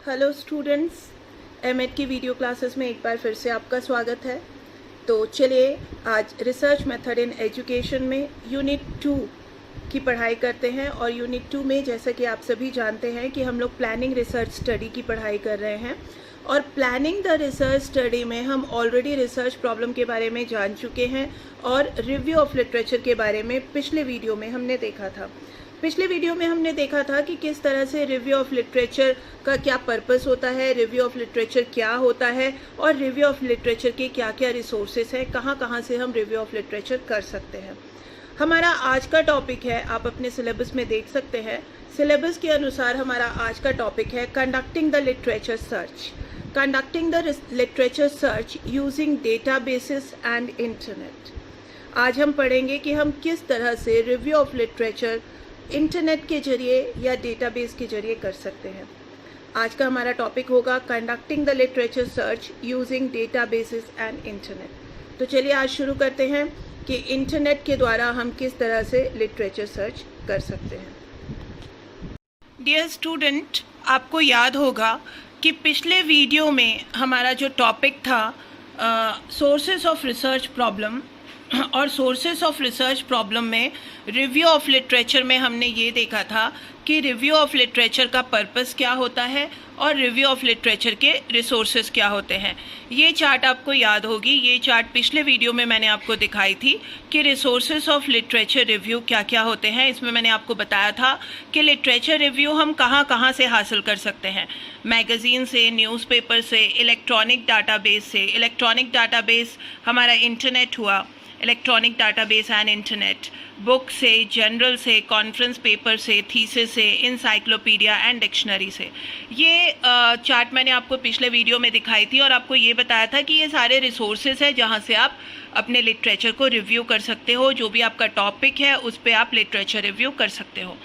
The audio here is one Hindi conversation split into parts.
हेलो स्टूडेंट्स, एमएड की वीडियो क्लासेस में एक बार फिर से आपका स्वागत है। तो चलिए आज रिसर्च मेथड इन एजुकेशन में यूनिट 2 की पढ़ाई करते हैं। और यूनिट 2 में जैसा कि आप सभी जानते हैं कि हम लोग प्लानिंग रिसर्च स्टडी की पढ़ाई कर रहे हैं। और प्लानिंग द रिसर्च स्टडी में हम ऑलरेडी रिसर्च प्रॉब्लम के बारे में जान चुके हैं और रिव्यू ऑफ लिटरेचर के बारे में पिछले वीडियो में हमने देखा था। पिछले वीडियो में हमने देखा था कि किस तरह से रिव्यू ऑफ लिटरेचर का क्या पर्पस होता है, रिव्यू ऑफ लिटरेचर क्या होता है और रिव्यू ऑफ लिटरेचर के क्या क्या रिसोर्सेस हैं, कहाँ से हम रिव्यू ऑफ लिटरेचर कर सकते हैं। हमारा आज का टॉपिक है, आप अपने सिलेबस में देख सकते हैं, सिलेबस के अनुसार हमारा आज का टॉपिक है conducting the literature search. Conducting the literature search using databases and internet. आज हम पढ़ेंगे कि हम किस तरह से रिव्यू ऑफ लिटरेचर इंटरनेट के जरिए या डेटाबेस के जरिए कर सकते हैं। आज का हमारा टॉपिक होगा conducting the literature search using databases and internet. तो चलिए आज शुरू करते हैं कि इंटरनेट के द्वारा हम किस तरह से लिटरेचर सर्च कर सकते हैं। डियर स्टूडेंट, आपको याद होगा कि पिछले वीडियो में हमारा जो टॉपिक था सोर्सेस ऑफ रिसर्च प्रॉब्लम, और सोर्सेस ऑफ रिसर्च प्रॉब्लम में रिव्यू ऑफ लिटरेचर में हमने ये देखा था कि रिव्यू ऑफ लिटरेचर का पर्पस क्या होता है और रिव्यू ऑफ लिटरेचर के रिसोर्सेस क्या होते हैं। ये चार्ट आपको याद होगी, ये चार्ट पिछले वीडियो में मैंने आपको दिखाई थी कि रिसोर्सेस ऑफ लिटरेचर रिव्यू क्या क्या होते हैं। इसमें मैंने आपको बताया था कि लिटरेचर रिव्यू हम कहाँ से हासिल कर सकते हैं, मैगज़ीन से, न्यूज़पेपर से, इलेक्ट्रॉनिक डाटाबेस से। इलेक्ट्रॉनिक डाटाबेस हमारा इंटरनेट हुआ, electronic database and internet, book से, जर्नल से, कॉन्फ्रेंस पेपर से, थीसिस से, इंसाइक्लोपीडिया एंड डिक्शनरी से। ये चार्ट मैंने आपको पिछले वीडियो में दिखाई थी और आपको ये बताया था कि ये सारे रिसोर्सेज हैं जहाँ से आप अपने लिटरेचर को रिव्यू कर सकते हो। जो भी आपका टॉपिक है उस पर आप लिटरेचर रिव्यू कर सकते हो।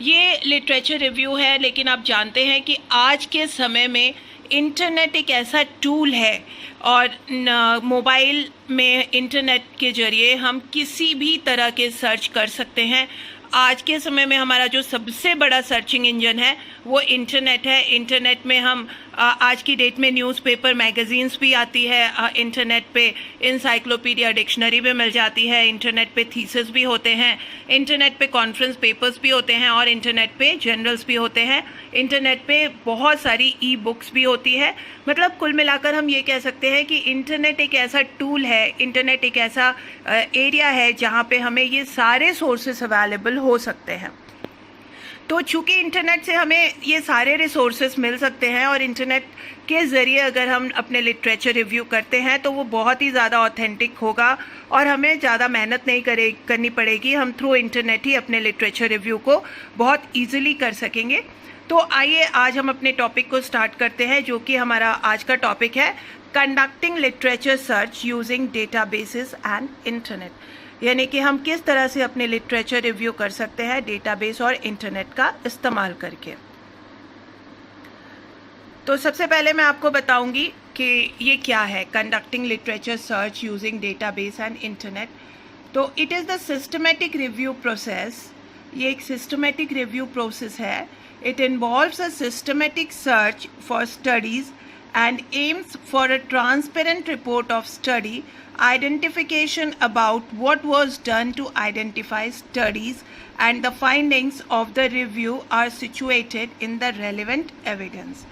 ये लिटरेचर रिव्यू है, लेकिन आप जानते हैं कि आज के समय में इंटरनेट एक ऐसा टूल है और मोबाइल में इंटरनेट के ज़रिए हम किसी भी तरह के सर्च कर सकते हैं। आज के समय में हमारा जो सबसे बड़ा सर्चिंग इंजन है वो इंटरनेट है। इंटरनेट में हम आज की डेट में न्यूज़पेपर, मैगज़ीन्स भी आती है, इंटरनेट पे इंसाइक्लोपीडिया, डिक्शनरी भी मिल जाती है, इंटरनेट पे थीसिस भी होते हैं, इंटरनेट पे कॉन्फ्रेंस पेपर्स भी होते हैं और इंटरनेट पे जर्नल्स भी होते हैं, इंटरनेट पे बहुत सारी ई बुक्स भी होती है। मतलब कुल मिलाकर हम ये कह सकते हैं कि इंटरनेट एक ऐसा टूल है, इंटरनेट एक ऐसा एरिया है जहाँ पे हमें ये सारे सोर्सेस अवेलेबल हो सकते हैं। तो चूँकि इंटरनेट से हमें ये सारे रिसोर्सेज मिल सकते हैं और इंटरनेट के ज़रिए अगर हम अपने लिटरेचर रिव्यू करते हैं तो वो बहुत ही ज़्यादा ऑथेंटिक होगा और हमें ज़्यादा मेहनत नहीं करनी पड़ेगी। हम थ्रू इंटरनेट ही अपने लिटरेचर रिव्यू को बहुत ईजिली कर सकेंगे। तो आइए आज हम अपने टॉपिक को स्टार्ट करते हैं, जो कि हमारा आज का टॉपिक है conducting literature search using databases and internet. यानी कि हम किस तरह से अपने लिटरेचर रिव्यू कर सकते हैं डेटाबेस और इंटरनेट का इस्तेमाल करके। तो सबसे पहले मैं आपको बताऊंगी कि ये क्या है conducting literature search using database and internet. तो it is the systematic review process. ये एक सिस्टमेटिक रिव्यू प्रोसेस है। It involves a systematic search for studies and aims for a transparent report of study, identification about what was done to identify studies, and the findings of the review are situated in the relevant evidence।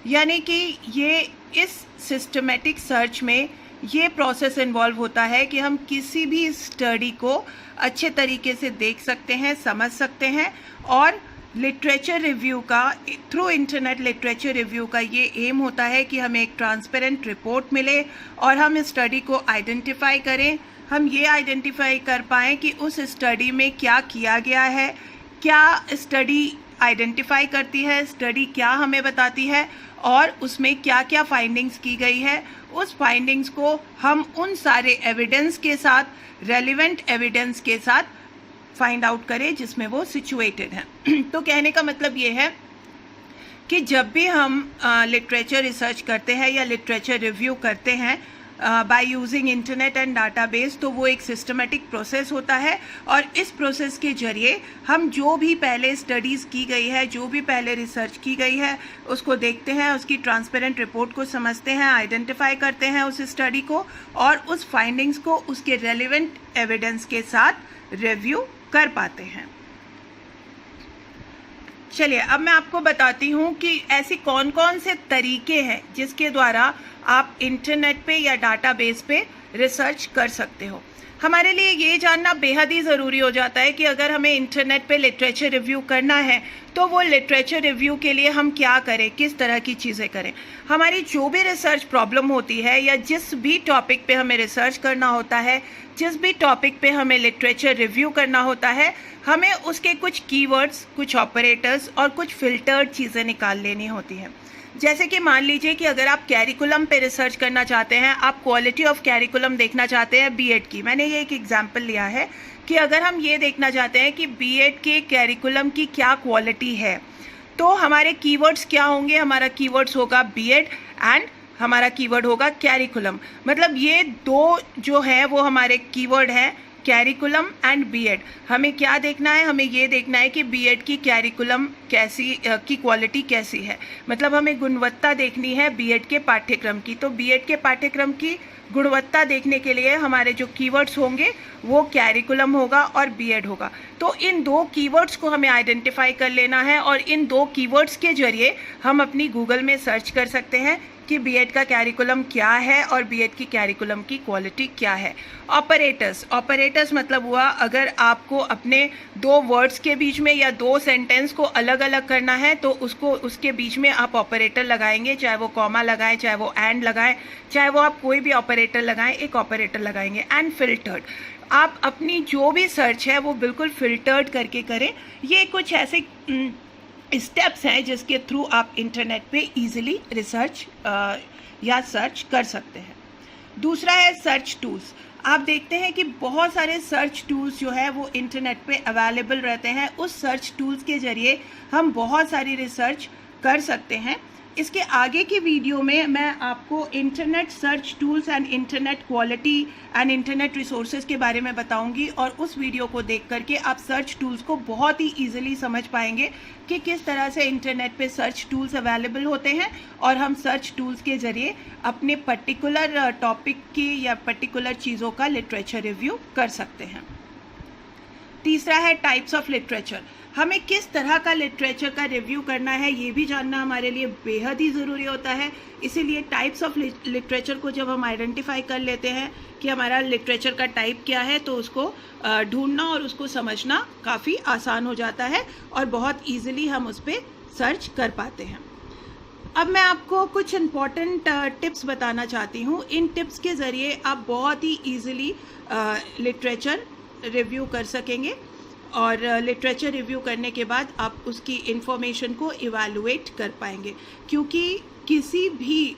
यानी कि ये इस सिस्टमेटिक सर्च में ये प्रोसेस इन्वॉल्व होता है कि हम किसी भी स्टडी को अच्छे तरीके से देख सकते हैं, समझ सकते हैं। और लिटरेचर रिव्यू का, थ्रू इंटरनेट लिटरेचर रिव्यू का ये एम होता है कि हमें एक ट्रांसपेरेंट रिपोर्ट मिले और हम इस स्टडी को आइडेंटिफाई करें। हम ये आइडेंटिफाई कर पाएँ कि उस स्टडी में क्या किया गया है, क्या स्टडी आइडेंटिफाई करती है, स्टडी क्या हमें बताती है और उसमें क्या क्या फाइंडिंग्स की गई है। उस फाइंडिंग्स को हम उन सारे एविडेंस के साथ, रेलिवेंट एविडेंस के साथ फाइंड आउट करें जिसमें वो सिचुएटेड हैं। तो कहने का मतलब ये है कि जब भी हम लिटरेचर रिसर्च करते हैं या लिटरेचर रिव्यू करते हैं by using internet and database, तो वो एक सिस्टमेटिक प्रोसेस होता है और इस प्रोसेस के जरिए हम जो भी पहले स्टडीज़ की गई है, जो भी पहले रिसर्च की गई है, उसको देखते हैं, उसकी ट्रांसपेरेंट रिपोर्ट को समझते हैं, आइडेंटिफाई करते हैं उस स्टडी को और उस फाइंडिंग्स को उसके रेलिवेंट एविडेंस के साथ रिव्यू कर पाते हैं। चलिए अब मैं आपको बताती हूँ कि ऐसी कौन कौन से तरीके हैं जिसके द्वारा आप इंटरनेट पे या डाटाबेस पे रिसर्च कर सकते हो। हमारे लिए ये जानना बेहद ही ज़रूरी हो जाता है कि अगर हमें इंटरनेट पे लिटरेचर रिव्यू करना है तो वो लिटरेचर रिव्यू के लिए हम क्या करें, किस तरह की चीज़ें करें। हमारी जो भी रिसर्च प्रॉब्लम होती है या जिस भी टॉपिक पे हमें रिसर्च करना होता है, जिस भी टॉपिक पे हमें लिटरेचर रिव्यू करना होता है, हमें उसके कुछ कीवर्ड्स, कुछ ऑपरेटर्स और कुछ फिल्टर्ड चीज़ें निकाल लेनी होती हैं। जैसे कि मान लीजिए कि अगर आप कैरिकुलम पे रिसर्च करना चाहते हैं, आप क्वालिटी ऑफ कैरिकुलम देखना चाहते हैं बीएड की, मैंने ये एक एग्जांपल लिया है कि अगर हम ये देखना चाहते हैं कि बीएड के कैरिकुलम की क्या क्वालिटी है, तो हमारे कीवर्ड्स क्या होंगे। हमारा कीवर्ड्स होगा बीएड एंड हमारा कीवर्ड होगा कैरिकुलम। मतलब ये दो जो है वो हमारे कीवर्ड हैं, कैरिकुलम एंड बीएड। हमें क्या देखना है, हमें ये देखना है कि बीएड की कैरिकुलम कैसी की क्वालिटी कैसी है। मतलब हमें गुणवत्ता देखनी है बीएड के पाठ्यक्रम की। तो बीएड के पाठ्यक्रम की गुणवत्ता देखने के लिए हमारे जो कीवर्ड्स होंगे वो कैरिकुलम होगा और बीएड होगा। तो इन दो कीवर्ड्स को हमें आइडेंटिफाई कर लेना है और इन दो कीवर्ड्स के जरिए हम अपनी गूगल में सर्च कर सकते हैं कि बीएड का कैरिकुलम क्या है और बीएड की कैरिकुलम की क्वालिटी क्या है। ऑपरेटर्स मतलब हुआ अगर आपको अपने दो वर्ड्स के बीच में या दो सेंटेंस को अलग अलग करना है तो उसके बीच में आप ऑपरेटर लगाएंगे, चाहे वो कॉमा लगाएं, चाहे वो एंड लगाएं, चाहे वो आप कोई भी ऑपरेटर लगाएं, एक ऑपरेटर लगाएंगे। एंड फिल्टर्ड, आप अपनी जो भी सर्च है वो बिल्कुल फिल्टर्ड करके करें। ये कुछ ऐसे स्टेप्स हैं जिसके थ्रू आप इंटरनेट पे इजीली रिसर्च या सर्च कर सकते हैं। दूसरा है सर्च टूल्स। आप देखते हैं कि बहुत सारे सर्च टूल्स जो है वो इंटरनेट पे अवेलेबल रहते हैं। उस सर्च टूल्स के ज़रिए हम बहुत सारी रिसर्च कर सकते हैं। इसके आगे की वीडियो में मैं आपको internet search tools and internet quality and internet resources के बारे में बताऊंगी और उस वीडियो को देख करके आप सर्च टूल्स को बहुत ही ईजिली समझ पाएंगे कि किस तरह से इंटरनेट पे सर्च टूल्स अवेलेबल होते हैं और हम सर्च टूल्स के ज़रिए अपने पर्टिकुलर टॉपिक की या पर्टिकुलर चीज़ों का लिटरेचर रिव्यू कर सकते हैं। तीसरा है टाइप्स ऑफ लिटरेचर। हमें किस तरह का लिटरेचर का रिव्यू करना है ये भी जानना हमारे लिए बेहद ही ज़रूरी होता है। इसीलिए टाइप्स ऑफ लिटरेचर को जब हम आइडेंटिफाई कर लेते हैं कि हमारा लिटरेचर का टाइप क्या है तो उसको ढूंढना और उसको समझना काफ़ी आसान हो जाता है और बहुत ईजिली हम उस पर सर्च कर पाते हैं। अब मैं आपको कुछ इम्पॉर्टेंट टिप्स बताना चाहती हूँ। इन टिप्स के ज़रिए आप बहुत ही ईजिली लिटरेचर रिव्यू कर सकेंगे और लिटरेचर रिव्यू करने के बाद आप उसकी इन्फॉर्मेशन को इवैल्यूएट कर पाएंगे। क्योंकि किसी भी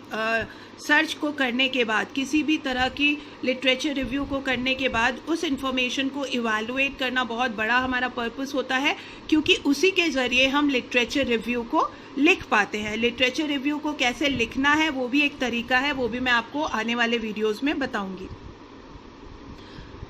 सर्च को करने के बाद, किसी भी तरह की लिटरेचर रिव्यू को करने के बाद उस इन्फॉर्मेशन को इवैल्यूएट करना बहुत बड़ा हमारा पर्पस होता है, क्योंकि उसी के ज़रिए हम लिटरेचर रिव्यू को लिख पाते हैं। लिटरेचर रिव्यू को कैसे लिखना है वो भी एक तरीका है, वो भी मैं आपको आने वाले वीडियोज़ में बताऊँगी।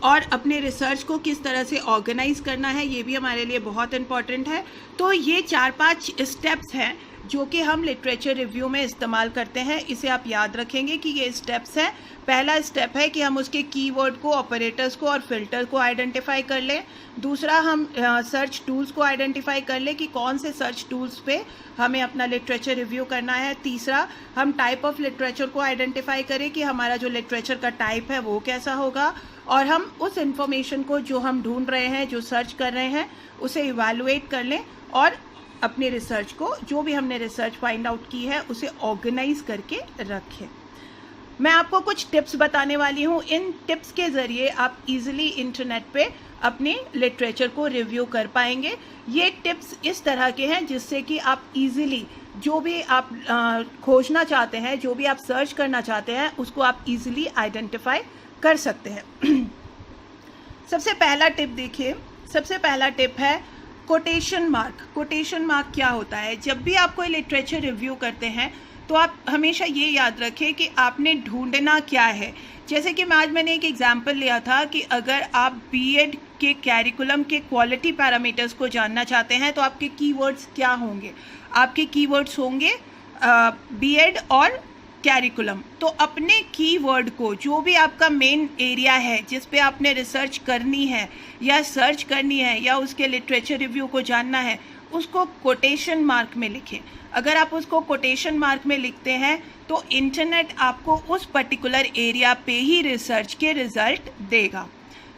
और अपने रिसर्च को किस तरह से ऑर्गेनाइज करना है ये भी हमारे लिए बहुत इम्पॉर्टेंट है। तो ये 4-5 स्टेप्स हैं जो कि हम लिटरेचर रिव्यू में इस्तेमाल करते हैं। इसे आप याद रखेंगे कि ये स्टेप्स हैं। पहला स्टेप है कि हम उसके कीवर्ड को, ऑपरेटर्स को और फिल्टर को आइडेंटिफाई कर लें। दूसरा, हम सर्च टूल्स को आइडेंटिफाई कर लें कि कौन से सर्च टूल्स पे हमें अपना लिटरेचर रिव्यू करना है। तीसरा, हम टाइप ऑफ लिटरेचर को आइडेंटिफाई करें कि हमारा जो लिटरेचर का टाइप है वो कैसा होगा और हम उस इन्फॉर्मेशन को जो हम ढूंढ रहे हैं, जो सर्च कर रहे हैं, उसे इवैल्यूएट कर लें और अपने रिसर्च को, जो भी हमने रिसर्च फाइंड आउट की है, उसे ऑर्गेनाइज करके रखें। मैं आपको कुछ टिप्स बताने वाली हूँ। इन टिप्स के ज़रिए आप इजीली इंटरनेट पे अपने लिटरेचर को रिव्यू कर पाएंगे। ये टिप्स इस तरह के हैं जिससे कि आप इजीली जो भी आप खोजना चाहते हैं, जो भी आप सर्च करना चाहते हैं, उसको आप इजीली आइडेंटिफाई कर सकते हैं। सबसे पहला टिप देखिए, सबसे पहला टिप है कोटेशन मार्क क्या होता है? जब भी आप कोई लिटरेचर रिव्यू करते हैं तो आप हमेशा ये याद रखें कि आपने ढूंढना क्या है। जैसे कि मैंने एक एग्जांपल लिया था कि अगर आप बीएड के कैरिकुलम के क्वालिटी पैरामीटर्स को जानना चाहते हैं तो आपके कीवर्ड्स क्या होंगे? आपके कीवर्ड्स होंगे बीएड और कैरिकुलम। तो अपने कीवर्ड को, जो भी आपका मेन एरिया है जिस पे आपने रिसर्च करनी है या सर्च करनी है या उसके लिटरेचर रिव्यू को जानना है, उसको कोटेशन मार्क में लिखें। अगर आप उसको कोटेशन मार्क में लिखते हैं तो इंटरनेट आपको उस पर्टिकुलर एरिया पे ही रिसर्च के रिजल्ट देगा।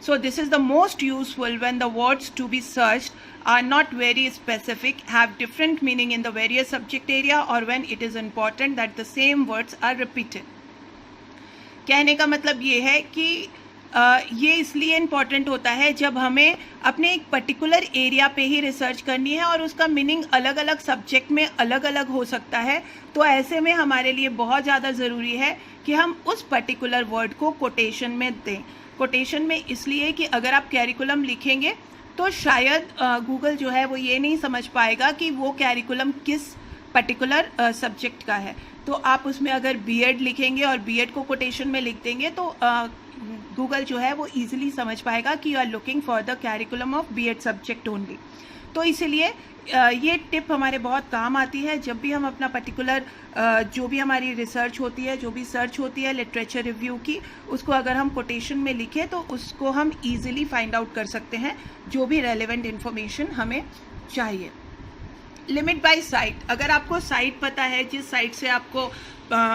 So this is the most useful when the words to be searched are not very specific, have different meaning in the various subject area, or when it is important that the same words are repeated. कहने का मतलब ये है कि ये इसलिए इम्पॉर्टेंट होता है जब हमें अपने एक पर्टिकुलर एरिया पे ही रिसर्च करनी है और उसका मीनिंग अलग अलग सब्जेक्ट में अलग अलग हो सकता है। तो ऐसे में हमारे लिए बहुत ज़्यादा ज़रूरी है कि हम उस पर्टिकुलर वर्ड को कोटेशन में दें। कोटेशन में इसलिए कि अगर आप कैरिकुलम लिखेंगे तो शायद गूगल जो है वो ये नहीं समझ पाएगा कि वो कैरिकुलम किस पर्टिकुलर सब्जेक्ट का है। तो आप उसमें अगर बीएड लिखेंगे और बीएड को कोटेशन में लिख देंगे तो गूगल जो है वो इजीली समझ पाएगा कि you are looking for the curriculum of BEd subject only. तो इसीलिए ये टिप हमारे बहुत काम आती है जब भी हम अपना पर्टिकुलर जो भी हमारी रिसर्च होती है, जो भी सर्च होती है लिटरेचर रिव्यू की, उसको अगर हम कोटेशन में लिखें तो उसको हम इजीली फाइंड आउट कर सकते हैं जो भी रेलेवेंट इन्फॉर्मेशन हमें चाहिए। लिमिट बाय साइट, अगर आपको साइट पता है जिस साइट से आपको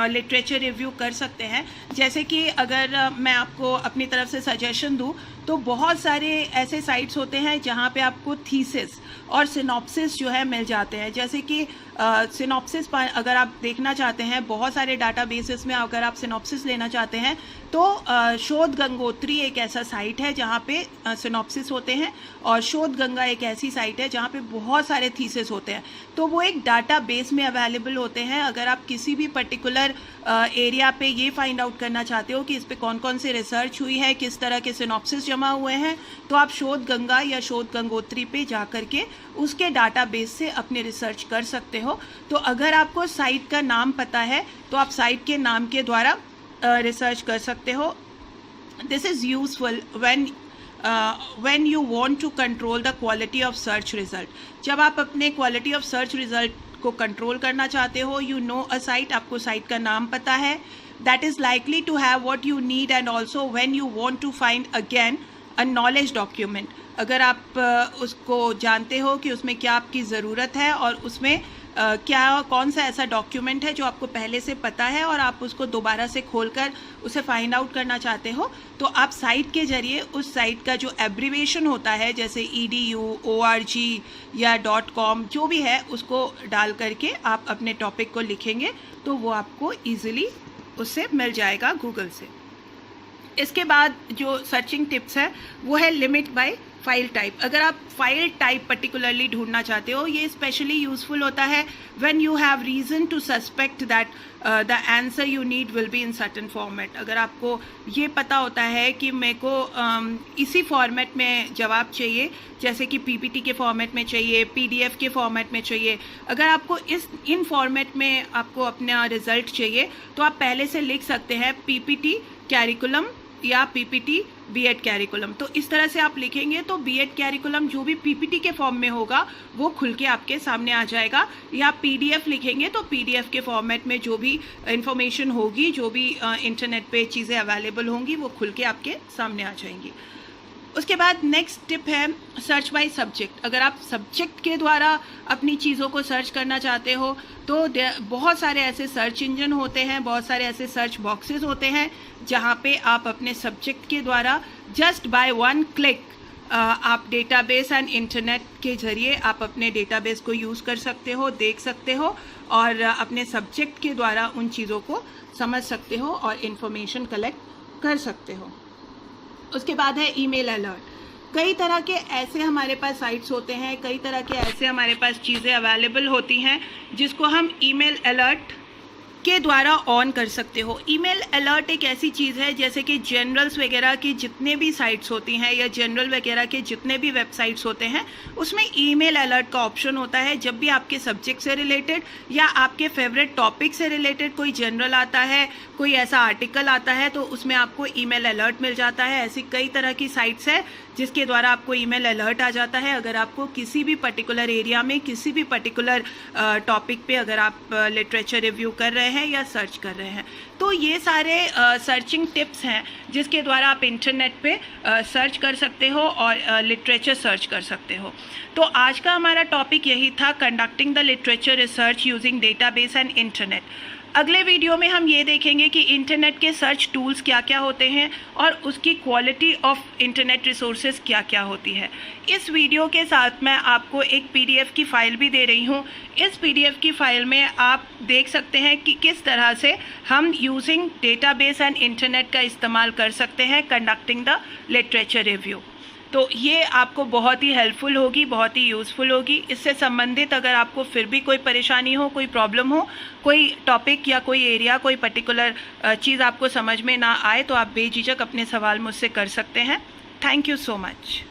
लिटरेचर रिव्यू कर सकते हैं, जैसे कि अगर मैं आपको अपनी तरफ से सजेशन दूं तो बहुत सारे ऐसे साइट्स होते हैं जहां पे आपको थीसिस और सिनॉप्सिस जो है मिल जाते हैं। जैसे कि सिनॉप्सिस अगर आप देखना चाहते हैं, बहुत सारे डाटाबेसेस में अगर आप सिनॉप्सिस लेना चाहते हैं तो शोध गंगोत्री एक ऐसा साइट है जहाँ पे सिनॉप्सिस होते हैं, और शोध गंगा एक ऐसी साइट है जहाँ पे बहुत सारे थीसिस होते हैं। तो वो एक डाटाबेस में अवेलेबल होते हैं। अगर आप किसी भी पर्टिकुलर एरिया पे ये फाइंड आउट करना चाहते हो कि इस पे कौन कौन सी रिसर्च हुई है, किस तरह के सिनॉप्सिस जमा हुए हैं, तो आप शोध गंगा या शोध गंगोत्री पे जा करके उसके डाटाबेस से अपने रिसर्च कर सकते हो। तो अगर आपको साइट का नाम पता है तो आप साइट के नाम के द्वारा रिसर्च कर सकते हो। This is useful when you want to control the quality of search result। जब आप अपने क्वालिटी ऑफ सर्च रिजल्ट को कंट्रोल करना चाहते हो, यू नो अ साइट, आपको साइट का नाम पता है, that is likely to have what you need, and also when you want to find again a knowledge document. अगर आप उसको जानते हो कि उसमें क्या आपकी ज़रूरत है और उसमें कौन सा ऐसा डॉक्यूमेंट है जो आपको पहले से पता है और आप उसको दोबारा से खोलकर उसे फाइंड आउट करना चाहते हो, तो आप साइट के ज़रिए उस साइट का जो एब्रीवेशन होता है, जैसे edu, org या .com जो भी है, उसको डाल करके आप अपने टॉपिक को लिखेंगे तो वो आपको ईजिली उससे मिल जाएगा गूगल से। इसके बाद जो सर्चिंग टिप्स है वो है लिमिट बाय फाइल टाइप। अगर आप फाइल टाइप पर्टिकुलरली ढूंढना चाहते हो, ये स्पेशली यूजफुल होता है when you have reason to suspect that the answer you need will be in certain format. अगर आपको ये पता होता है कि मेरे को इसी फॉर्मेट में जवाब चाहिए, जैसे कि पीपीटी के फॉर्मेट में चाहिए, पीडीएफ के फॉर्मेट में चाहिए, अगर आपको इन फॉर्मेट में आपको अपना रिजल्ट चाहिए तो आप पहले से लिख सकते हैं पीपीटी कैरिकुलम या पीपीटी बीएड कैरिकुलम। तो इस तरह से आप लिखेंगे तो बीएड कैरिकुलम जो भी पीपीटी के फॉर्म में होगा वो खुल के आपके सामने आ जाएगा, या पीडीएफ लिखेंगे तो पीडीएफ के फॉर्मेट में जो भी इंफॉर्मेशन होगी, जो भी इंटरनेट पे चीज़ें अवेलेबल होंगी वो खुल के आपके सामने आ जाएंगी। उसके बाद नेक्स्ट टिप है सर्च बाय सब्जेक्ट। अगर आप सब्जेक्ट के द्वारा अपनी चीज़ों को सर्च करना चाहते हो तो बहुत सारे ऐसे सर्च इंजन होते हैं, बहुत सारे ऐसे सर्च बॉक्सेस होते हैं जहाँ पे आप अपने सब्जेक्ट के द्वारा जस्ट बाय वन क्लिक आप डेटाबेस एंड इंटरनेट के ज़रिए आप अपने डेटाबेस को यूज़ कर सकते हो, देख सकते हो और अपने सब्जेक्ट के द्वारा उन चीज़ों को समझ सकते हो और इन्फॉर्मेशन कलेक्ट कर सकते हो। उसके बाद है ईमेल अलर्ट। कई तरह के ऐसे हमारे पास साइट्स होते हैं, कई तरह के ऐसे हमारे पास चीज़ें अवेलेबल होती हैं जिसको हम ईमेल अलर्ट के द्वारा ऑन कर सकते हो। ईमेल अलर्ट एक ऐसी चीज़ है जैसे कि जनरल्स वगैरह की जितने भी साइट्स होती हैं या जनरल वगैरह के जितने भी वेबसाइट्स होते हैं उसमें ईमेल अलर्ट का ऑप्शन होता है। जब भी आपके सब्जेक्ट से रिलेटेड या आपके फेवरेट टॉपिक से रिलेटेड कोई जनरल आता है, कोई ऐसा आर्टिकल आता है, तो उसमें आपको ईमेल अलर्ट मिल जाता है। ऐसी कई तरह की साइट्स है जिसके द्वारा आपको ईमेल अलर्ट आ जाता है। अगर आपको किसी भी पर्टिकुलर एरिया में किसी भी पर्टिकुलर टॉपिक पे अगर आप लिटरेचर रिव्यू कर रहे हैं या सर्च कर रहे हैं, तो ये सारे सर्चिंग टिप्स हैं जिसके द्वारा आप इंटरनेट पे सर्च कर सकते हो और लिटरेचर सर्च कर सकते हो। तो आज का हमारा टॉपिक यही था, conducting the literature research using database and internet. अगले वीडियो में हम ये देखेंगे कि इंटरनेट के सर्च टूल्स क्या क्या होते हैं और उसकी क्वालिटी ऑफ इंटरनेट रिसोर्सेज क्या क्या होती है। इस वीडियो के साथ मैं आपको एक पीडीएफ की फ़ाइल भी दे रही हूँ। इस पीडीएफ की फ़ाइल में आप देख सकते हैं कि किस तरह से हम यूजिंग डेटाबेस एंड इंटरनेट का इस्तेमाल कर सकते हैं कंडक्टिंग द लिटरेचर रिव्यू। तो ये आपको बहुत ही हेल्पफुल होगी, बहुत ही यूज़फुल होगी। इससे संबंधित अगर आपको फिर भी कोई परेशानी हो, कोई प्रॉब्लम हो, कोई टॉपिक या कोई एरिया, कोई पर्टिकुलर चीज़ आपको समझ में ना आए, तो आप बेझिझक अपने सवाल मुझसे कर सकते हैं। Thank you so much.